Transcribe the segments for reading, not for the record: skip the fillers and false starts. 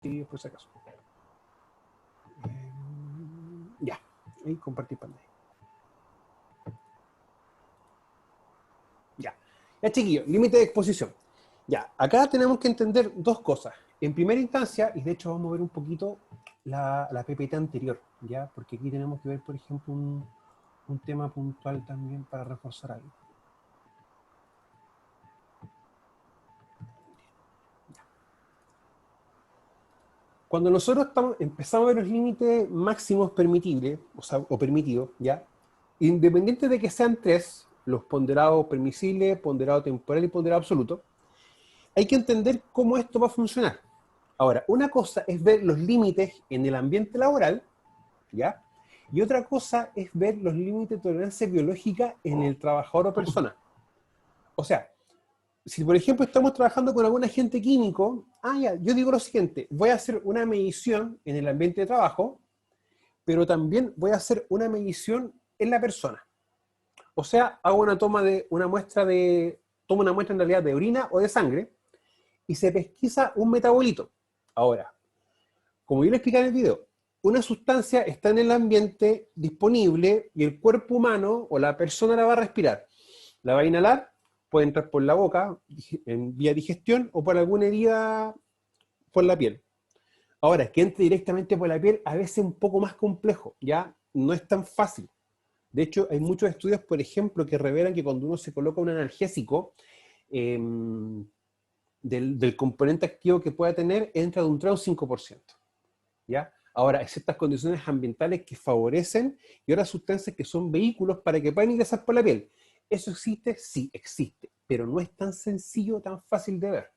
Sí, por si acaso. Ya, y compartir pantalla. Ya, chiquillos, límite de exposición. Ya, acá tenemos que entender dos cosas. En primera instancia, y de hecho vamos a ver un poquito la PPT anterior, ¿ya? Porque aquí tenemos que ver, por ejemplo, un tema puntual también para reforzar algo. Cuando nosotros empezamos a ver los límites máximos permitibles, o permitidos, ¿ya? Independiente de que sean tres, los ponderados permisibles, ponderado temporal y ponderado absoluto, hay que entender cómo esto va a funcionar. Ahora, una cosa es ver los límites en el ambiente laboral, ¿ya? Y otra cosa es ver los límites de tolerancia biológica en el trabajador o persona. O sea, si por ejemplo estamos trabajando con algún agente químico, ya, yo digo lo siguiente, voy a hacer una medición en el ambiente de trabajo, pero también voy a hacer una medición en la persona. O sea, hago tomo una muestra en realidad de orina o de sangre, y se pesquisa un metabolito. Ahora, como yo le expliqué en el video, una sustancia está en el ambiente disponible y el cuerpo humano o la persona la va a respirar. La va a inhalar, puede entrar por la boca, en vía digestión, o por alguna herida por la piel. Ahora, que entre directamente por la piel a veces es un poco más complejo, ya no es tan fácil. De hecho, hay muchos estudios, por ejemplo, que revelan que cuando uno se coloca un analgésico, eh, del componente activo que pueda tener, entra de un 3 o un 5%. ¿Ya? Ahora, hay ciertas condiciones ambientales que favorecen y otras sustancias que son vehículos para que puedan ingresar por la piel. ¿Eso existe? Sí, existe, pero no es tan sencillo, tan fácil de ver.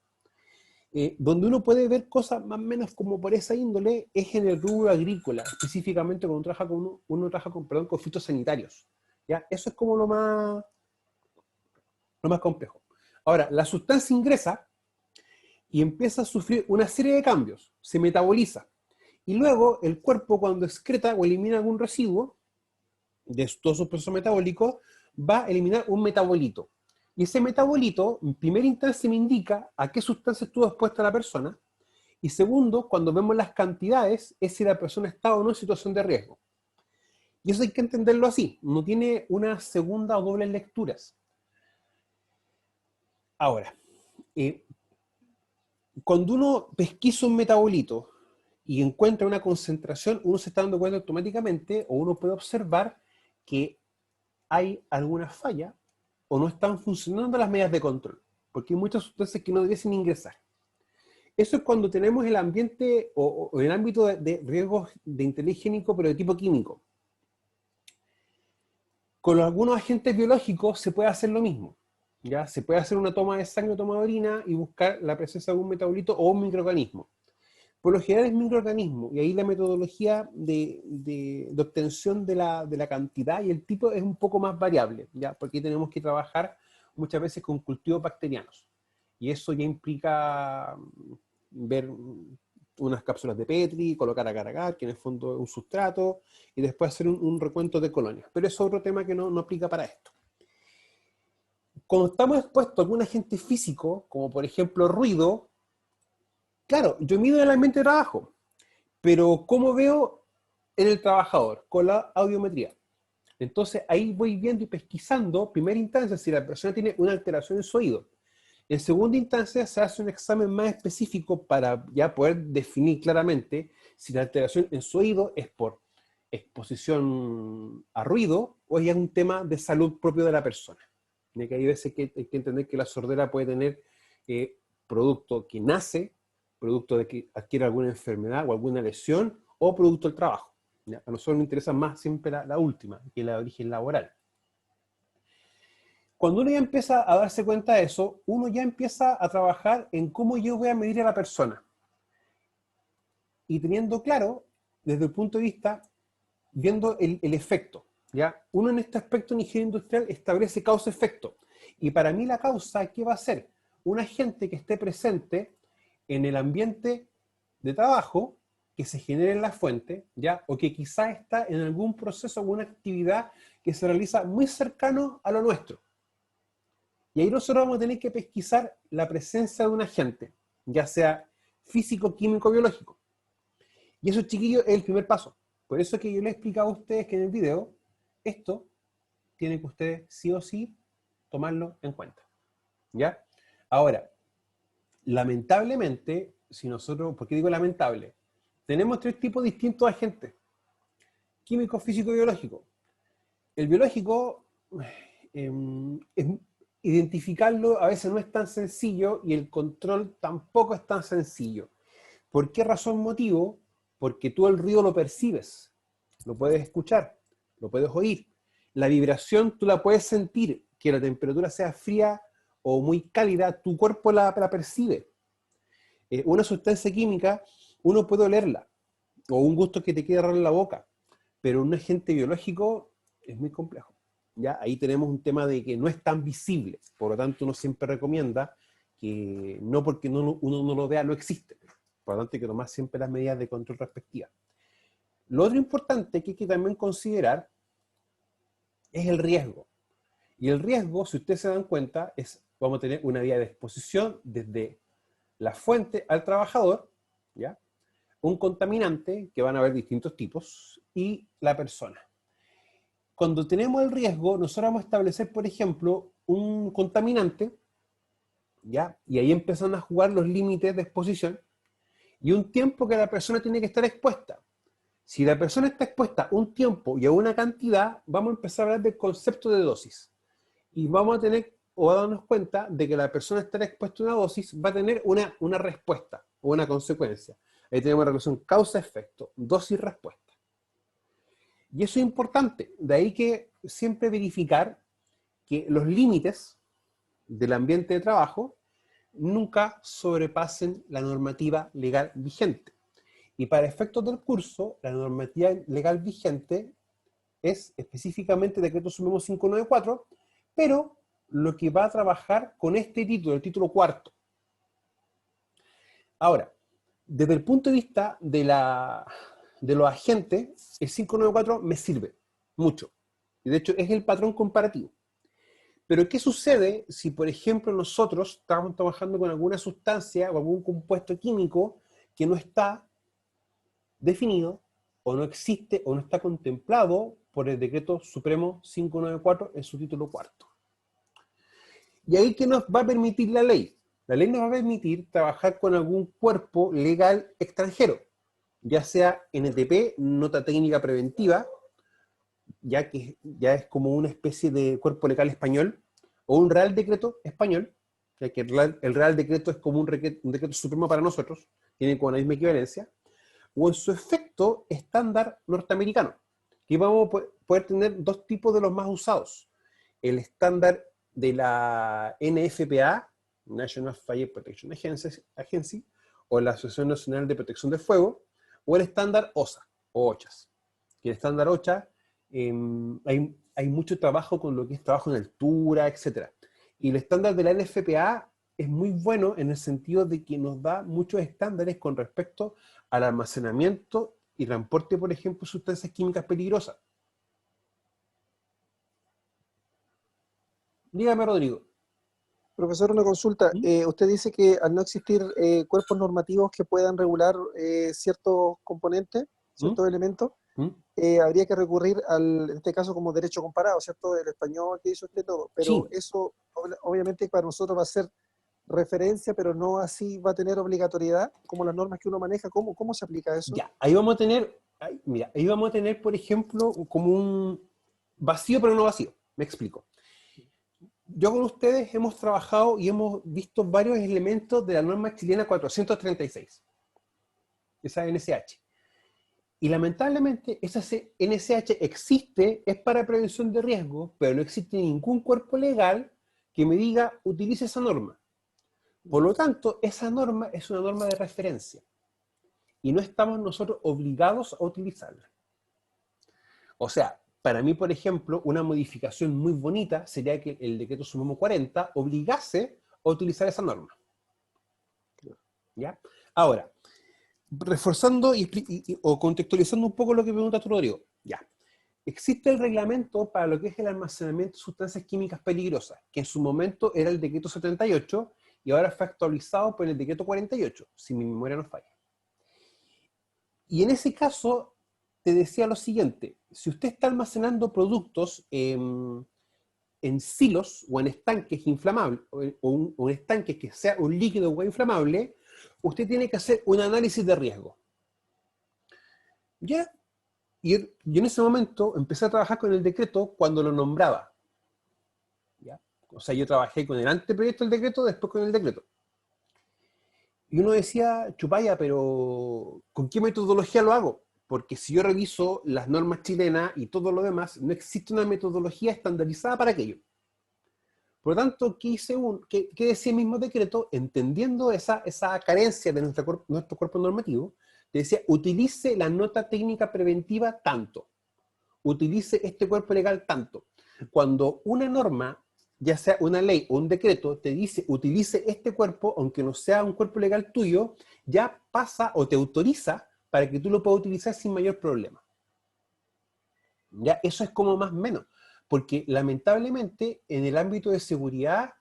Donde uno puede ver cosas más o menos como por esa índole es en el rubro agrícola, específicamente cuando uno trabaja con fitosanitarios. ¿Ya? Eso es como lo más complejo. Ahora, la sustancia ingresa y empieza a sufrir una serie de cambios, se metaboliza. Y luego el cuerpo, cuando excreta o elimina algún residuo de todos sus procesos metabólicos, va a eliminar un metabolito. Y ese metabolito, en primera instancia, me indica a qué sustancia estuvo expuesta la persona. Y segundo, cuando vemos las cantidades, es si la persona está o no en situación de riesgo. Y eso hay que entenderlo así. No tiene una segunda o doble lecturas. Ahora, cuando uno pesquisa un metabolito y encuentra una concentración, uno se está dando cuenta automáticamente, o uno puede observar que hay alguna falla o no están funcionando las medidas de control, porque hay muchas sustancias que no debiesen ingresar. Eso es cuando tenemos el ambiente o el ámbito de riesgos de interés higiénico, pero de tipo químico. Con algunos agentes biológicos se puede hacer lo mismo. ¿Ya? Se puede hacer una toma de sangre o toma de orina y buscar la presencia de algún metabolito o un microorganismo. Por lo general es microorganismo, y ahí la metodología de obtención de la cantidad y el tipo es un poco más variable, ¿ya? Porque tenemos que trabajar muchas veces con cultivos bacterianos. Y eso ya implica ver unas cápsulas de Petri, colocar agar-agar, que en el fondo es un sustrato, y después hacer un recuento de colonias. Pero eso es otro tema que no aplica para esto. Cuando estamos expuestos a algún agente físico, como por ejemplo ruido, claro, yo mido el ambiente de trabajo, pero ¿cómo veo en el trabajador? Con la audiometría. Entonces ahí voy viendo y pesquisando, primera instancia, si la persona tiene una alteración en su oído. En segunda instancia se hace un examen más específico para ya poder definir claramente si la alteración en su oído es por exposición a ruido o es un tema de salud propio de la persona. Ya que hay veces que hay que entender que la sordera puede tener producto que nace, producto de que adquiere alguna enfermedad o alguna lesión, o producto del trabajo. ¿Ya? A nosotros nos interesa más siempre la última, que es la de origen laboral. Cuando uno ya empieza a darse cuenta de eso, uno ya empieza a trabajar en cómo yo voy a medir a la persona. Y teniendo claro, desde el punto de vista, viendo el efecto. ¿Ya? Uno en este aspecto en ingeniería industrial establece causa-efecto. Y para mí la causa, ¿qué va a ser? Un agente que esté presente en el ambiente de trabajo, que se genere en la fuente, ¿ya? O que quizá está en algún proceso, alguna actividad que se realiza muy cercano a lo nuestro. Y ahí nosotros vamos a tener que pesquisar la presencia de un agente, ya sea físico, químico, biológico. Y eso, chiquillos, es el primer paso. Por eso es que yo les he explicado a ustedes que en el video, esto tienen que ustedes sí o sí tomarlo en cuenta. ¿Ya? Ahora, lamentablemente, si nosotros, ¿por qué digo lamentable? Tenemos tres tipos distintos de agentes: químico, físico y biológico. El biológico, identificarlo a veces no es tan sencillo y el control tampoco es tan sencillo. ¿Por qué razón motivo? Porque tú el ruido lo percibes, lo puedes escuchar, lo puedes oír. La vibración tú la puedes sentir, que la temperatura sea fría o muy cálida, tu cuerpo la percibe. Una sustancia química, uno puede olerla, o un gusto que te quede raro en la boca, pero un agente biológico es muy complejo. ¿Ya? Ahí tenemos un tema de que no es tan visible, por lo tanto uno siempre recomienda que no porque uno no lo vea no existe. Por lo tanto hay que tomar siempre las medidas de control respectivas. Lo otro importante que hay que también considerar es el riesgo. Y el riesgo, si ustedes se dan cuenta, vamos a tener una vía de exposición desde la fuente al trabajador, ¿ya? Un contaminante, que van a haber distintos tipos, y la persona. Cuando tenemos el riesgo, nosotros vamos a establecer, por ejemplo, un contaminante, ¿ya? Y ahí empiezan a jugar los límites de exposición, y un tiempo que la persona tiene que estar expuesta. Si la persona está expuesta un tiempo y a una cantidad, vamos a empezar a hablar del concepto de dosis. Y vamos a tener, o a darnos cuenta de que la persona estará expuesta a una dosis, va a tener una respuesta o una consecuencia. Ahí tenemos la relación causa-efecto, dosis-respuesta. Y eso es importante. De ahí que siempre verificar que los límites del ambiente de trabajo nunca sobrepasen la normativa legal vigente. Y para efectos del curso, la normativa legal vigente es específicamente Decreto Supremo 594, pero lo que va a trabajar con este título, el título cuarto. Ahora, desde el punto de vista de los agentes, el 594 me sirve mucho. Y de hecho es el patrón comparativo. Pero ¿qué sucede si, por ejemplo, nosotros estamos trabajando con alguna sustancia o algún compuesto químico que no está definido o no existe o no está contemplado por el Decreto Supremo 594 en su título cuarto? ¿Y ahí qué nos va a permitir la ley? La ley nos va a permitir trabajar con algún cuerpo legal extranjero, ya sea NTP, nota técnica preventiva, ya que ya es como una especie de cuerpo legal español, o un Real Decreto español, ya que el Real Decreto es como un decreto supremo para nosotros, tiene como la misma equivalencia, o en su efecto estándar norteamericano, que vamos a poder tener dos tipos de los más usados: el estándar de la NFPA, National Fire Protection Agency, o la Asociación Nacional de Protección del Fuego, o el estándar OSA, o OCHAS. Que el estándar OCHA, hay mucho trabajo con lo que es trabajo en altura, etc. Y el estándar de la NFPA es muy bueno en el sentido de que nos da muchos estándares con respecto al almacenamiento y transporte, por ejemplo, de sustancias químicas peligrosas. Dígame, Rodrigo. Profesor, una consulta. Usted dice que al no existir cuerpos normativos que puedan regular ciertos componentes, ciertos elementos, habría que recurrir en este caso, como derecho comparado, ¿cierto? El español que dice usted todo. Pero Sí. eso, obviamente, para nosotros va a ser referencia, pero no así va a tener obligatoriedad, como las normas que uno maneja. ¿Cómo se aplica eso? Ya, ahí vamos a tener, ahí vamos a tener, por ejemplo, como un vacío, pero no vacío. Me explico. Yo con ustedes hemos trabajado y hemos visto varios elementos de la norma chilena 436, esa NSH. Y lamentablemente esa NSH existe, es para prevención de riesgo, pero no existe ningún cuerpo legal que me diga utilice esa norma. Por lo tanto, esa norma es una norma de referencia y no estamos nosotros obligados a utilizarla. O sea, para mí, por ejemplo, una modificación muy bonita sería que el Decreto Supremo 40 obligase a utilizar esa norma. ¿Ya? Ahora, reforzando o contextualizando un poco lo que pregunta tu Rodrigo, ya. Existe el reglamento para lo que es el almacenamiento de sustancias químicas peligrosas, que en su momento era el Decreto 78, y ahora fue actualizado por el decreto 48, si mi memoria no falla. Y en ese caso, te decía lo siguiente, si usted está almacenando productos en silos o en estanques inflamables, o un estanque que sea un líquido o inflamable, usted tiene que hacer un análisis de riesgo. ¿Ya? Y yo en ese momento empecé a trabajar con el decreto cuando lo nombraba. ¿Ya? O sea, yo trabajé con el anteproyecto del decreto, después con el decreto. Y uno decía, chupaya, pero ¿con qué metodología lo hago? Porque si yo reviso las normas chilenas y todo lo demás, no existe una metodología estandarizada para aquello. Por lo tanto, ¿qué decía el mismo decreto? Entendiendo esa carencia de nuestro cuerpo normativo, te decía, utilice la nota técnica preventiva tanto, utilice este cuerpo legal tanto. Cuando una norma, ya sea una ley o un decreto, te dice, utilice este cuerpo, aunque no sea un cuerpo legal tuyo, ya pasa o te autoriza para que tú lo puedas utilizar sin mayor problema. Ya, eso es como más o menos. Porque lamentablemente en el ámbito de seguridad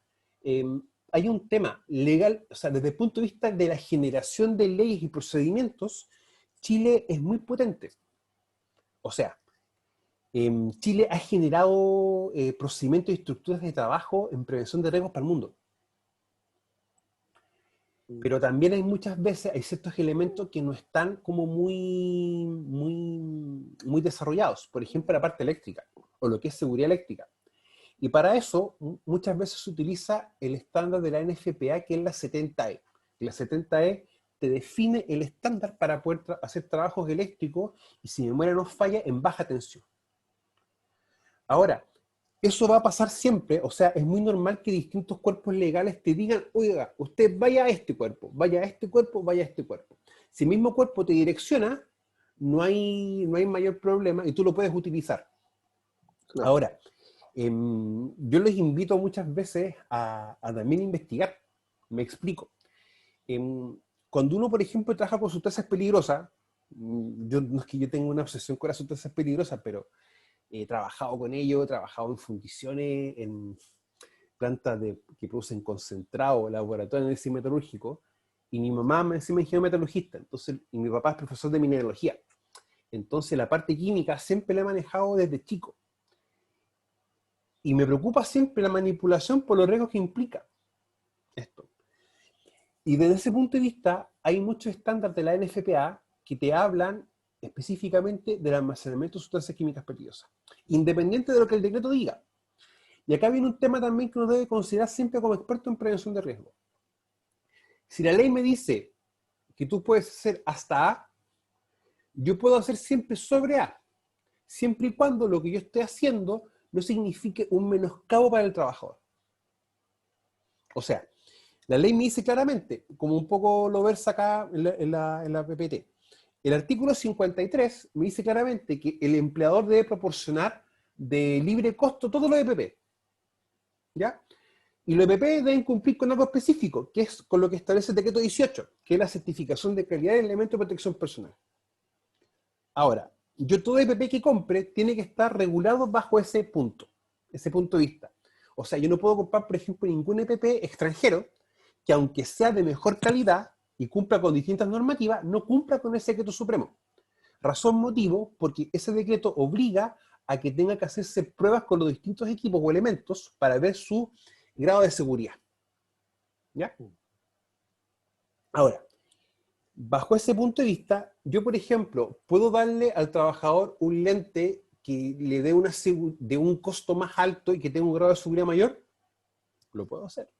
hay un tema legal, o sea, desde el punto de vista de la generación de leyes y procedimientos, Chile es muy potente. O sea, Chile ha generado procedimientos y estructuras de trabajo en prevención de riesgos para el mundo. Pero también hay muchas veces, hay ciertos elementos que no están como muy desarrollados. Por ejemplo, la parte eléctrica, o lo que es seguridad eléctrica. Y para eso, muchas veces se utiliza el estándar de la NFPA, que es la 70E. La 70E te define el estándar para poder hacer trabajos eléctricos, y si mi memoria no falla, en baja tensión. Ahora, eso va a pasar siempre, o sea, es muy normal que distintos cuerpos legales te digan, oiga, usted vaya a este cuerpo, vaya a este cuerpo, vaya a este cuerpo. Si el mismo cuerpo te direcciona, no hay mayor problema y tú lo puedes utilizar. Claro. Ahora, yo les invito muchas veces a también investigar. Me explico. Cuando uno, por ejemplo, trabaja con sustancias peligrosas, no es que yo tenga una obsesión con las sustancias peligrosas, pero he trabajado con ello, he trabajado en fundiciones, en plantas que producen concentrado, laboratorio de análisis metalúrgico, y mi mamá me encima ingeniero metalurgista, entonces, y mi papá es profesor de mineralogía. Entonces la parte química siempre la he manejado desde chico. Y me preocupa siempre la manipulación por los riesgos que implica esto. Y desde ese punto de vista, hay muchos estándares de la NFPA que te hablan específicamente del almacenamiento de sustancias químicas peligrosas, independiente de lo que el decreto diga. Y acá viene un tema también que uno debe considerar siempre como experto en prevención de riesgo. Si la ley me dice que tú puedes hacer hasta A, yo puedo hacer siempre sobre A, siempre y cuando lo que yo esté haciendo no signifique un menoscabo para el trabajador. O sea, la ley me dice claramente, como un poco lo versa acá en la PPT, el artículo 53 me dice claramente que el empleador debe proporcionar de libre costo todos los EPP. ¿Ya? Y los EPP deben cumplir con algo específico, que es con lo que establece el decreto 18, que es la certificación de calidad del elemento de protección personal. Ahora, yo todo EPP que compre tiene que estar regulado bajo ese punto de vista. O sea, yo no puedo comprar, por ejemplo, ningún EPP extranjero que, aunque sea de mejor calidad y cumpla con distintas normativas, no cumpla con ese decreto supremo. Razón, motivo, porque ese decreto obliga a que tenga que hacerse pruebas con los distintos equipos o elementos para ver su grado de seguridad. ¿Ya? Ahora, bajo ese punto de vista, yo, por ejemplo, ¿puedo darle al trabajador un lente que le dé de un costo más alto y que tenga un grado de seguridad mayor? Lo puedo hacer.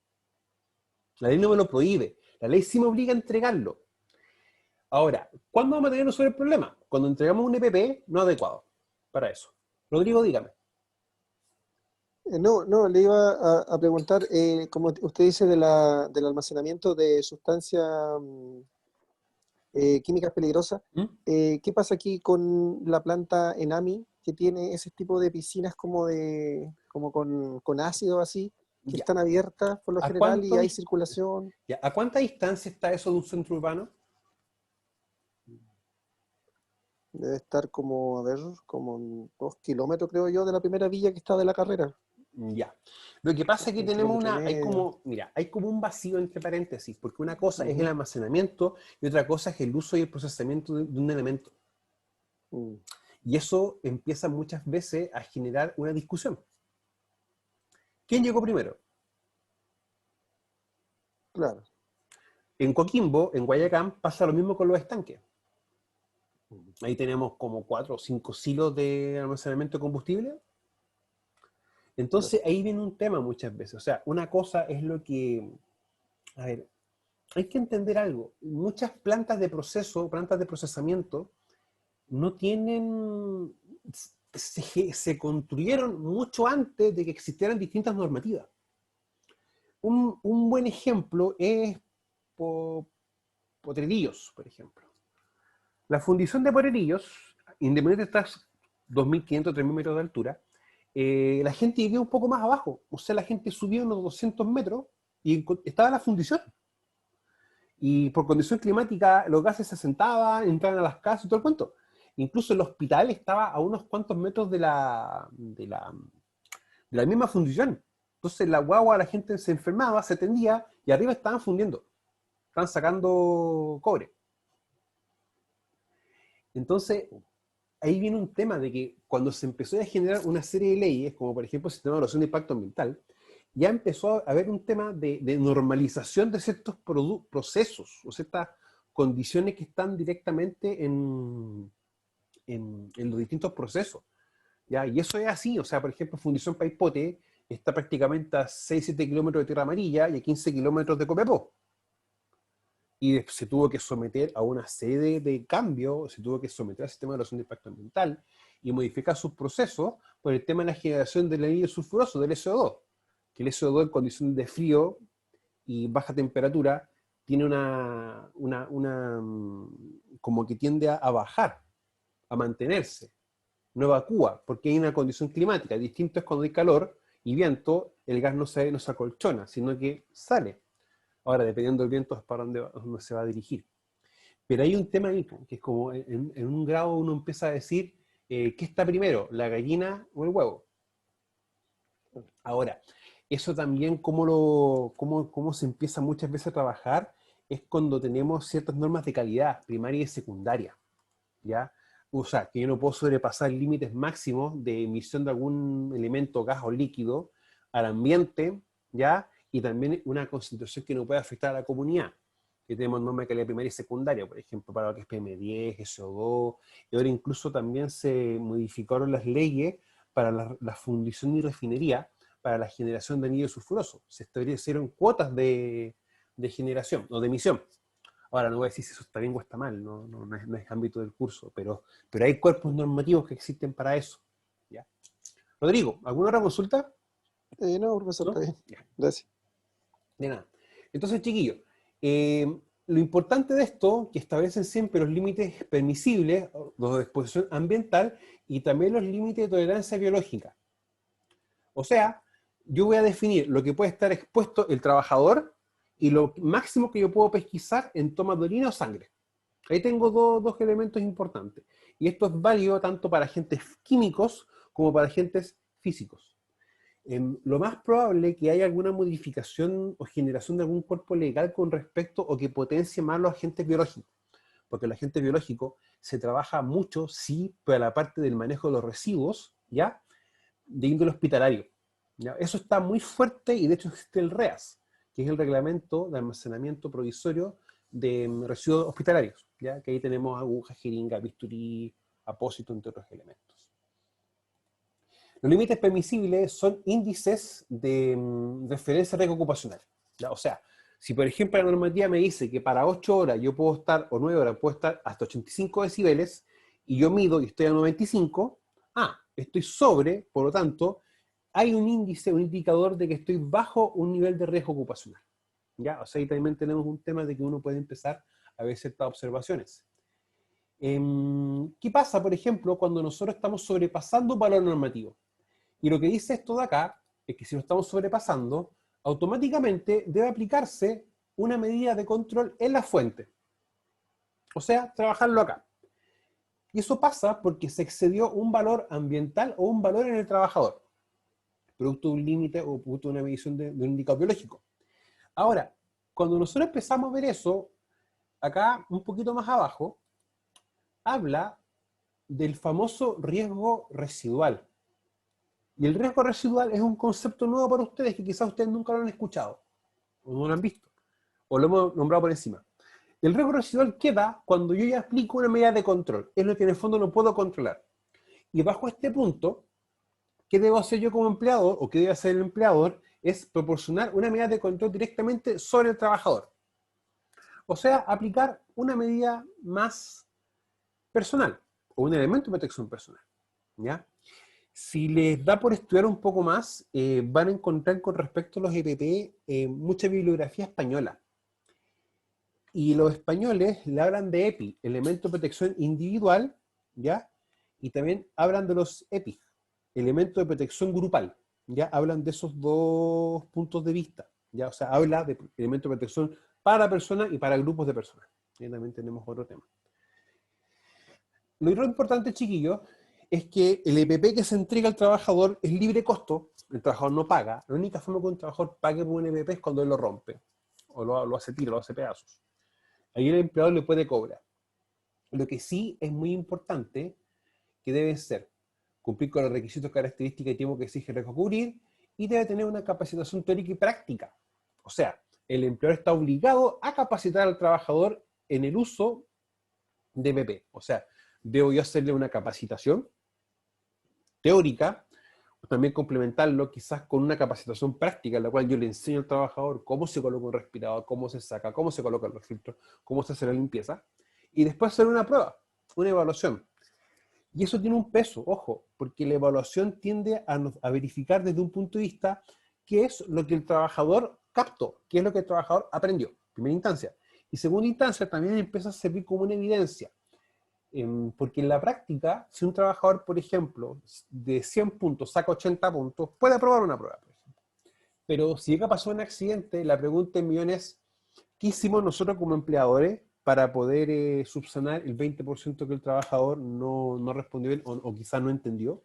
La ley no me lo prohíbe. La ley sí me obliga a entregarlo. Ahora, ¿cuándo vamos a tener sobre el problema? Cuando entregamos un EPP no adecuado para eso. Rodrigo, dígame. No, le iba a preguntar, como usted dice del almacenamiento de sustancias químicas peligrosas, ¿Mm? ¿qué pasa aquí con la planta Enami, que tiene ese tipo de piscinas como con ácido así, que Ya. están abiertas por lo general y hay circulación? Ya. ¿A cuánta distancia está eso de un centro urbano? Debe estar como, a ver, como 2 kilómetros, creo yo, de la primera villa que está de la carrera. Ya. Lo que pasa es que Un tenemos kilómetro y hay medio. como, mira, hay como un vacío entre paréntesis, porque una cosa es el Ujú. almacenamiento y otra cosa es el uso y el procesamiento de un elemento. Mm, Y eso empieza muchas veces a generar una discusión. ¿Quién llegó primero? claro. En Coquimbo, en Guayacán, pasa lo mismo con los estanques. Ujú. Ahí tenemos como 4 o 5 silos de almacenamiento de combustible. Claro. Entonces ahí viene un tema muchas veces. O sea, una cosa es lo que... A ver, hay que entender algo. Muchas plantas de proceso, plantas de procesamiento, no tienen... Se construyeron mucho antes de que existieran distintas normativas. Un buen ejemplo es po, Potrerillos, por ejemplo. La fundición de Potrerillos, independientemente de estar 2.500, 3.000 metros de altura, la gente vivía un poco más abajo. O sea, la gente subía unos 200 metros y estaba la fundición. Y por condición climática, los gases se asentaban, entraban a las casas y todo el cuento. Incluso el hospital estaba a unos cuantos metros de la misma fundición. Entonces, la guagua, la gente se enfermaba, se tendía y arriba estaban fundiendo. Estaban sacando cobre. Entonces, ahí viene un tema de que cuando se empezó a generar una serie de leyes, como por ejemplo el sistema de evaluación de impacto ambiental, ya empezó a haber un tema de normalización de ciertos procesos o ciertas condiciones que están directamente en los distintos procesos. ¿Ya? Y eso es así, o sea, por ejemplo, Fundición Paipote está prácticamente a 6-7 kilómetros de Tierra Amarilla y a 15 kilómetros de Copiapó. Y se tuvo que someter a una serie de cambios, se tuvo que someter al sistema de evaluación de impacto ambiental y modificar sus procesos por el tema de la generación del anhídrido sulfuroso, del SO2, que el SO2 en condiciones de frío y baja temperatura tiene como que tiende a bajar, a mantenerse, no evacúa, porque hay una condición climática. Distinto es cuando hay calor y viento, el gas no se acolchona, sino que sale. Ahora, dependiendo del viento, es para dónde se va a dirigir. Pero hay un tema ahí, que es como en un grado uno empieza a decir, ¿qué está primero, la gallina o el huevo? Ahora, eso también, cómo se empieza muchas veces a trabajar, es cuando tenemos ciertas normas de calidad, primaria y secundaria, ¿ya? O sea, que yo no puedo sobrepasar límites máximos de emisión de algún elemento, gas o líquido al ambiente, ¿ya? Y también una concentración que no puede afectar a la comunidad. Que tenemos normas de calidad primaria y secundaria, por ejemplo, para lo que es PM10, SO2, y ahora incluso también se modificaron las leyes para la fundición y refinería, para la generación de anhídrido sulfuroso. Se establecieron cuotas de generación o de emisión. Ahora no voy a decir si eso está bien o está mal, no es ámbito del curso, pero hay cuerpos normativos que existen para eso. ¿Ya? Rodrigo, ¿alguna otra consulta? No, profesor, está ¿No? bien. Ya, Gracias. de nada. Entonces, chiquillos, lo importante de esto, que establecen siempre los límites permisibles, los de exposición ambiental y también los límites de tolerancia biológica. O sea, yo voy a definir lo que puede estar expuesto el trabajador y lo máximo que yo puedo pesquisar en toma de orina o sangre. Ahí tengo dos elementos importantes. Y esto es válido tanto para agentes químicos como para agentes físicos. Lo más probable que haya alguna modificación o generación de algún cuerpo legal con respecto o que potencie más los agentes biológicos. Porque el agente biológico se trabaja mucho, sí, para la parte del manejo de los residuos, ¿ya? De índole hospitalario. ¿Ya? Eso está muy fuerte y de hecho existe el REAS, que es el Reglamento de Almacenamiento Provisorio de Residuos Hospitalarios, ¿ya? Que ahí tenemos agujas, jeringa, bisturí, apósito, entre otros elementos. Los límites permisibles son índices de referencia riesgo ocupacional. ¿Ya? O sea, si por ejemplo la normativa me dice que para 8 horas yo puedo estar, o 9 horas puedo estar hasta 85 decibeles, y yo mido y estoy a 95, estoy sobre, por lo tanto, hay un índice, un indicador de que estoy bajo un nivel de riesgo ocupacional. ¿Ya? O sea, ahí también tenemos un tema de que uno puede empezar a ver ciertas observaciones. ¿Qué pasa, por ejemplo, cuando nosotros estamos sobrepasando un valor normativo? Y lo que dice esto de acá es que si lo estamos sobrepasando, automáticamente debe aplicarse una medida de control en la fuente. O sea, trabajarlo acá. Y eso pasa porque se excedió un valor ambiental o un valor en el trabajador. producto de un límite o producto de una medición de un indicador biológico. Ahora, cuando nosotros empezamos a ver eso, acá un poquito más abajo, habla del famoso riesgo residual. Y el riesgo residual es un concepto nuevo para ustedes que quizás ustedes nunca lo han escuchado, o no lo han visto, o lo hemos nombrado por encima. El riesgo residual queda cuando yo ya aplico una medida de control. Es lo que en el fondo no puedo controlar. Y bajo este punto, ¿qué debo hacer yo como empleador, o qué debe hacer el empleador? Es proporcionar una medida de control directamente sobre el trabajador. O sea, aplicar una medida más personal, o un elemento de protección personal. ¿Ya? Si les da por estudiar un poco más, van a encontrar con respecto a los EPP mucha bibliografía española. Y los españoles le hablan de EPI, elemento de protección individual, ¿ya? Y también hablan de los EPI, elemento de protección grupal, ¿ya? Hablan de esos dos puntos de vista, ¿ya? O sea, habla de elemento de protección para personas y para grupos de personas. Y también tenemos otro tema. Lo importante, chiquillos, es que el EPP que se entrega al trabajador es libre costo, el trabajador no paga. La única forma que un trabajador pague por un EPP es cuando él lo rompe, o lo hace tiro, lo hace pedazos. Ahí el empleador le puede cobrar. Lo que sí es muy importante, que debe ser cumplir con los requisitos, características y tiempo que exige el riesgo cubrir, y debe tener una capacitación teórica y práctica. O sea, el empleador está obligado a capacitar al trabajador en el uso de EPP. O sea, debo yo hacerle una capacitación teórica, también complementarlo quizás con una capacitación práctica en la cual yo le enseño al trabajador cómo se coloca un respirador, cómo se saca, cómo se colocan los filtros, cómo se hace la limpieza, y después hacer una prueba, una evaluación. Y eso tiene un peso, ojo, porque la evaluación tiende a verificar desde un punto de vista qué es lo que el trabajador captó, qué es lo que el trabajador aprendió, en primera instancia. Y segunda instancia también empieza a servir como una evidencia. Porque en la práctica, si un trabajador, por ejemplo, de 100 puntos saca 80 puntos, puede aprobar una prueba, por ejemplo. Pero si llega a pasar un accidente, la pregunta en millón es, ¿qué hicimos nosotros como empleadores para poder subsanar el 20% que el trabajador no respondió bien o quizás no entendió?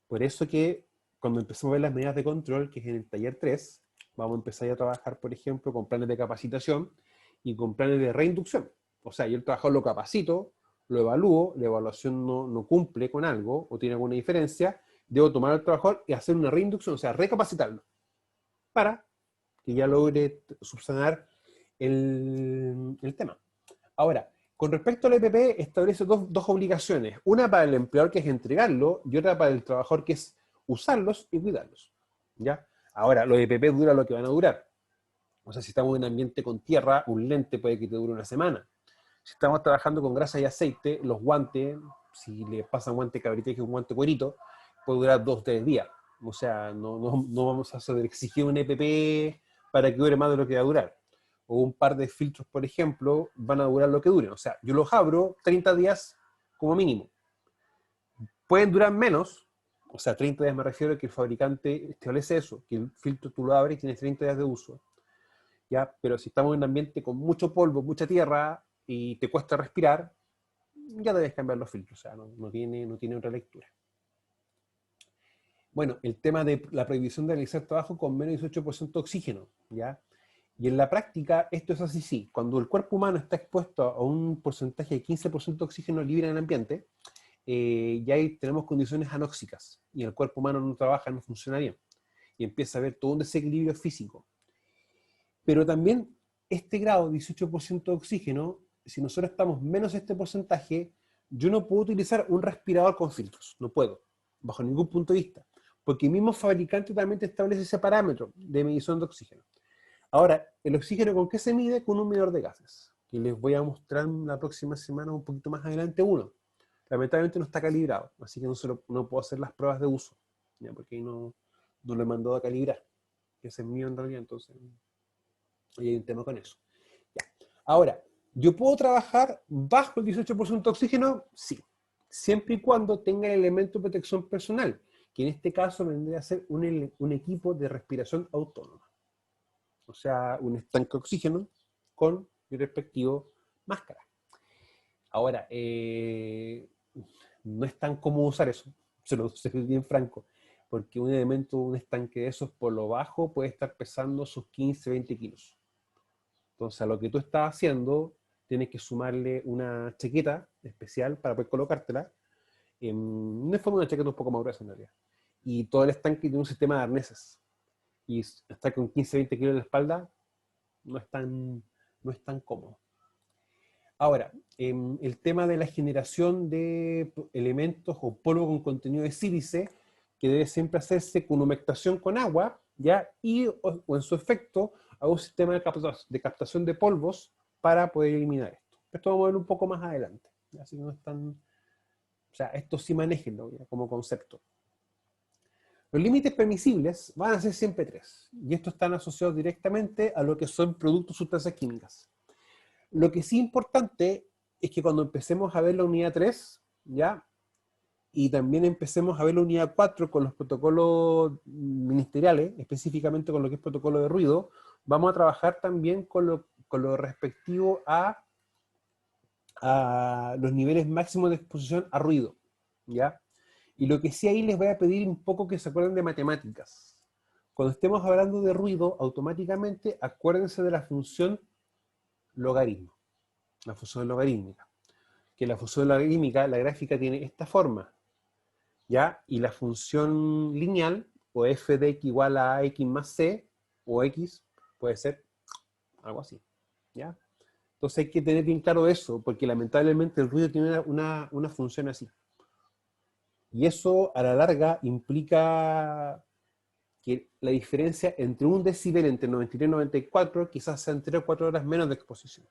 Por eso que cuando empecemos a ver las medidas de control, que es en el taller 3, vamos a empezar a trabajar, por ejemplo, con planes de capacitación y con planes de reinducción. O sea, yo el trabajador lo capacito, lo evalúo, la evaluación no cumple con algo o tiene alguna diferencia, debo tomar al trabajador y hacer una reinducción, o sea, recapacitarlo, para que ya logre subsanar el tema. Ahora, con respecto al EPP, establece dos obligaciones. Una para el empleador, que es entregarlo, y otra para el trabajador, que es usarlos y cuidarlos. ¿Ya? Ahora, los EPP duran lo que van a durar. O sea, si estamos en un ambiente con tierra, un lente puede que te dure una semana. Si estamos trabajando con grasa y aceite, los guantes, si le pasan guante cabrite, que es un guante cuerito, puede durar 2 o 3 días. O sea, no vamos a exigir un EPP para que dure más de lo que va a durar. O un par de filtros, por ejemplo, van a durar lo que duren. O sea, yo los abro 30 días como mínimo. Pueden durar menos, o sea, 30 días me refiero a que el fabricante establece eso, que el filtro tú lo abres y tienes 30 días de uso. ¿Ya? Pero si estamos en un ambiente con mucho polvo, mucha tierra y te cuesta respirar, ya debes cambiar los filtros, o sea, no tiene otra lectura. Bueno, el tema de la prohibición de realizar trabajo con menos de 18% de oxígeno, ¿ya? Y en la práctica esto es así, sí. Cuando el cuerpo humano está expuesto a un porcentaje de 15% de oxígeno libre en el ambiente, ya ahí tenemos condiciones anóxicas y el cuerpo humano no trabaja, no funciona bien. Y empieza a haber todo un desequilibrio físico. Pero también este grado, 18% de oxígeno, si nosotros estamos menos de este porcentaje, yo no puedo utilizar un respirador con filtros, no puedo, bajo ningún punto de vista, porque el mismo fabricante también te establece ese parámetro de medición de oxígeno. Ahora, ¿el oxígeno con qué se mide? Con un medidor de gases, que les voy a mostrar la próxima semana, un poquito más adelante, uno. Lamentablemente no está calibrado, así que no puedo hacer las pruebas de uso, ¿ya? Porque ahí no lo he mandado a calibrar, que ese es mío en realidad, entonces y hay un tema con eso. Ya. Ahora, ¿yo puedo trabajar bajo el 18% de oxígeno? Sí. Siempre y cuando tenga el elemento de protección personal, que en este caso vendría a ser un equipo de respiración autónoma. O sea, un estanque de oxígeno con mi respectivo máscara. Ahora, no es tan cómodo usar eso, se lo soy bien franco, porque un elemento, un estanque de esos por lo bajo puede estar pesando sus 15, 20 kilos. Entonces a lo que tú estás haciendo, tienes que sumarle una chaqueta especial para poder colocártela. No es una chaqueta un poco más gruesa en realidad. Y todo el estanque tiene un sistema de arneses. Y estar con 15, 20 kilos en la espalda no es tan cómodo. Ahora, el tema de la generación de elementos o polvo con contenido de sílice, que debe siempre hacerse con humectación con agua, ¿ya? Y o en su efecto, a un sistema de captación de polvos para poder eliminar esto. Esto vamos a ver un poco más adelante. ¿Ya? Así que no es tan... O sea, esto sí manéjenlo, ¿ya? Como concepto. Los límites permisibles van a ser siempre 3. Y estos están asociados directamente a lo que son productos, sustancias químicas. Lo que sí es importante es que cuando empecemos a ver la unidad 3, ¿ya? Y también empecemos a ver la unidad 4 con los protocolos ministeriales, específicamente con lo que es protocolo de ruido, vamos a trabajar también con lo respectivo a los niveles máximos de exposición a ruido, ¿ya? Y lo que sí ahí les voy a pedir un poco que se acuerden de matemáticas. Cuando estemos hablando de ruido, automáticamente acuérdense de la función logaritmo, la función logarítmica. Que la función logarítmica, la gráfica tiene esta forma, ¿ya? Y la función lineal, o f de x igual a x más c, o x, puede ser algo así, ¿ya? Entonces hay que tener bien claro eso, porque lamentablemente el ruido tiene una función así. Y eso a la larga implica que la diferencia entre un decibel entre 93 y 94 quizás sean 3 o 4 horas menos de exposición.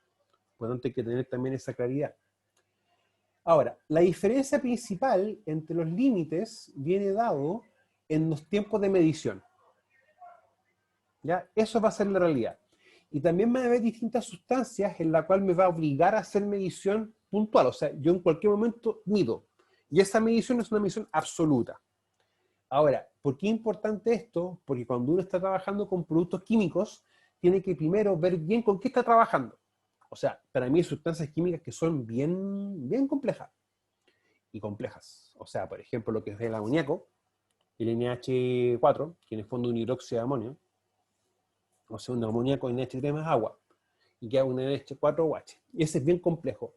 Por lo tanto hay que tener también esa claridad. Ahora, la diferencia principal entre los límites viene dado en los tiempos de medición. ¿Ya? Eso va a ser la realidad. Y también va a haber distintas sustancias en las cuales me va a obligar a hacer medición puntual. O sea, yo en cualquier momento mido. Y esa medición es una medición absoluta. Ahora, ¿por qué es importante esto? Porque cuando uno está trabajando con productos químicos, tiene que primero ver bien con qué está trabajando. O sea, para mí hay sustancias químicas que son bien complejas. Y complejas. O sea, por ejemplo, lo que es el amoníaco, el NH4, que en el fondo es un hidróxido de amonio, o sea, un amoníaco NH3 más agua, y queda un NH4OH. Y ese es bien complejo.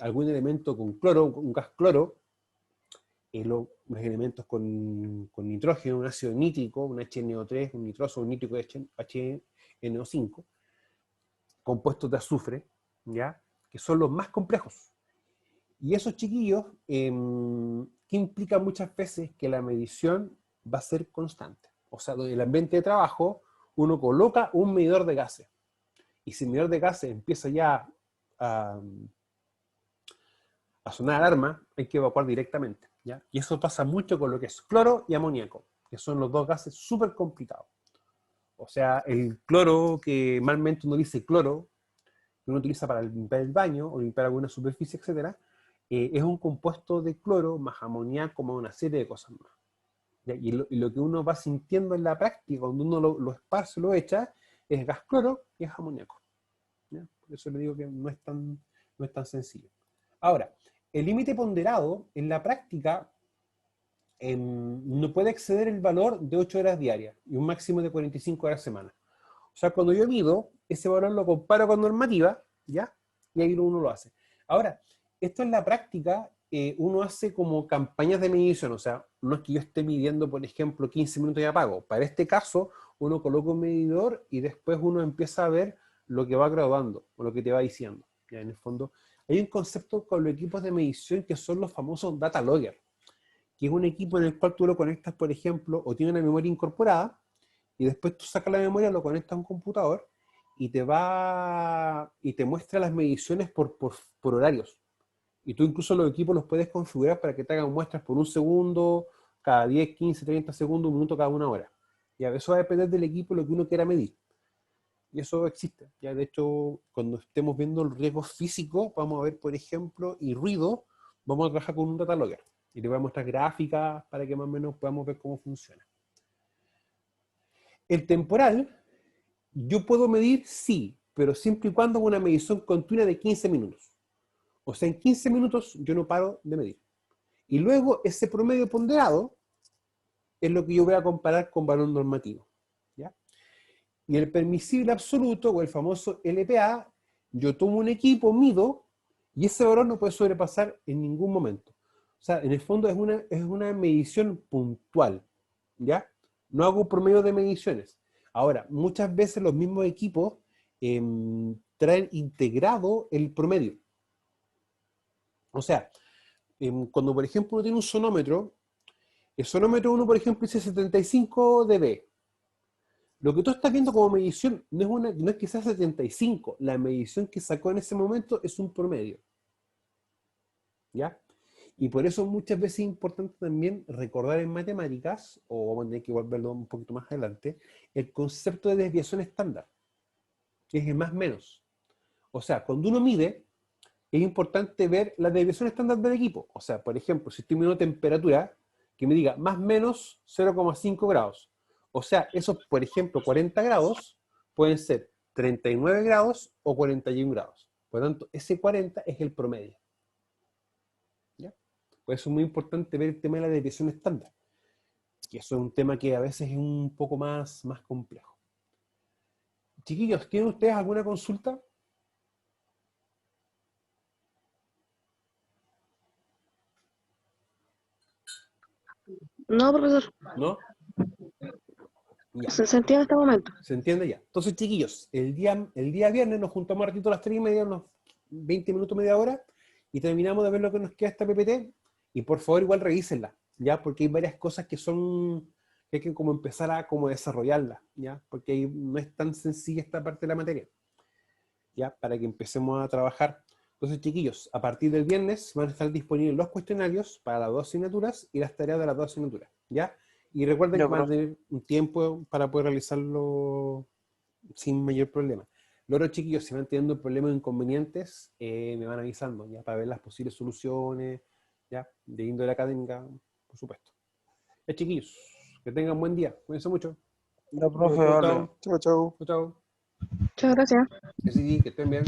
Algún elemento con cloro, un gas cloro, los elementos con nitrógeno, un ácido nítrico, un HNO3, un nitroso, un nítrico HNO5, compuestos de azufre, ¿ya? Que son los más complejos. Y esos chiquillos, que implica muchas veces que la medición va a ser constante. O sea, en el ambiente de trabajo, uno coloca un medidor de gases. Y si el medidor de gases empieza ya a sonar alarma, hay que evacuar directamente, ¿ya? Y eso pasa mucho con lo que es cloro y amoníaco, que son los dos gases súper complicados. O sea, el cloro, que malmente uno dice cloro, que uno utiliza para limpiar el baño o limpiar alguna superficie, etcétera, es un compuesto de cloro más amoníaco más una serie de cosas más. ¿Ya? Y lo que uno va sintiendo en la práctica, cuando uno lo esparce, lo echa, es gas cloro y es amoníaco. ¿Ya? Por eso le digo que no es tan sencillo. Ahora, el límite ponderado en la práctica no puede exceder el valor de 8 horas diarias y un máximo de 45 horas semana. O sea, cuando yo mido, ese valor lo comparo con normativa, ¿ya? Y ahí uno lo hace. Ahora, esto en la práctica, uno hace como campañas de medición, o sea, no es que yo esté midiendo, por ejemplo, 15 minutos y apago. Para este caso, uno coloca un medidor y después uno empieza a ver lo que va graduando, o lo que te va diciendo. Ya, en el fondo, hay un concepto con los equipos de medición que son los famosos data logger, que es un equipo en el cual tú lo conectas, por ejemplo, o tiene una memoria incorporada, y después tú sacas la memoria, lo conectas a un computador, y te muestra las mediciones por horarios. Y tú incluso los equipos los puedes configurar para que te hagan muestras por un segundo, cada 10, 15, 30 segundos, un minuto, cada una hora. Y a eso va a depender del equipo lo que uno quiera medir. Y eso existe. Ya de hecho, cuando estemos viendo el riesgo físico, vamos a ver, por ejemplo, y ruido, vamos a trabajar con un data logger. Y le voy a mostrar gráficas para que más o menos podamos ver cómo funciona. El temporal, yo puedo medir, sí, pero siempre y cuando haga una medición continua de 15 minutos. O sea, en 15 minutos yo no paro de medir. Y luego ese promedio ponderado es lo que yo voy a comparar con valor normativo. ¿Ya? Y el permisible absoluto, o el famoso LPA, yo tomo un equipo, mido, y ese valor no puede sobrepasar en ningún momento. O sea, en el fondo es una medición puntual, ¿ya? No hago promedio de mediciones. Ahora, muchas veces los mismos equipos traen integrado el promedio. O sea, cuando por ejemplo uno tiene un sonómetro, el sonómetro uno, por ejemplo, dice 75 dB. Lo que tú estás viendo como medición no es que sea 75, la medición que sacó en ese momento es un promedio. ¿Ya? Y por eso muchas veces es importante también recordar en matemáticas, o vamos a tener que volverlo un poquito más adelante, el concepto de desviación estándar, que es el más menos. O sea, cuando uno mide, es importante ver la desviación estándar del equipo. O sea, por ejemplo, si estoy midiendo temperatura, que me diga más o menos 0,5 grados. O sea, esos, por ejemplo, 40 grados pueden ser 39 grados o 41 grados. Por lo tanto, ese 40 es el promedio. ¿Ya? Por eso es muy importante ver el tema de la desviación estándar. Que eso es un tema que a veces es un poco más complejo. Chiquillos, ¿tienen ustedes alguna consulta? No, profesor. ¿No? Ya. Se entiende en este momento. ¿Se entiende ya? Entonces, chiquillos, el día viernes nos juntamos un ratito a las 3:30, unos 20 minutos, media hora, y terminamos de ver lo que nos queda esta PPT, y por favor igual revísenla, ¿ya? Porque hay varias cosas que hay que como empezar a como desarrollarla, ¿ya? Porque no es tan sencilla esta parte de la materia, ¿ya? Para que empecemos a trabajar. Entonces, chiquillos, a partir del viernes van a estar disponibles los cuestionarios para las 2 asignaturas y las tareas de las 2 asignaturas, ¿ya? Y recuerden que van a tener un tiempo para poder realizarlo sin mayor problema. Los otros chiquillos, si van teniendo problemas o inconvenientes, me van avisando, ya, para ver las posibles soluciones, ya, de índole académica, por supuesto. Chiquillos, que tengan buen día. Cuídense mucho. Ya, profe, vale. Chao, chao. Chao. Muchas gracias. Que sí, que estén bien.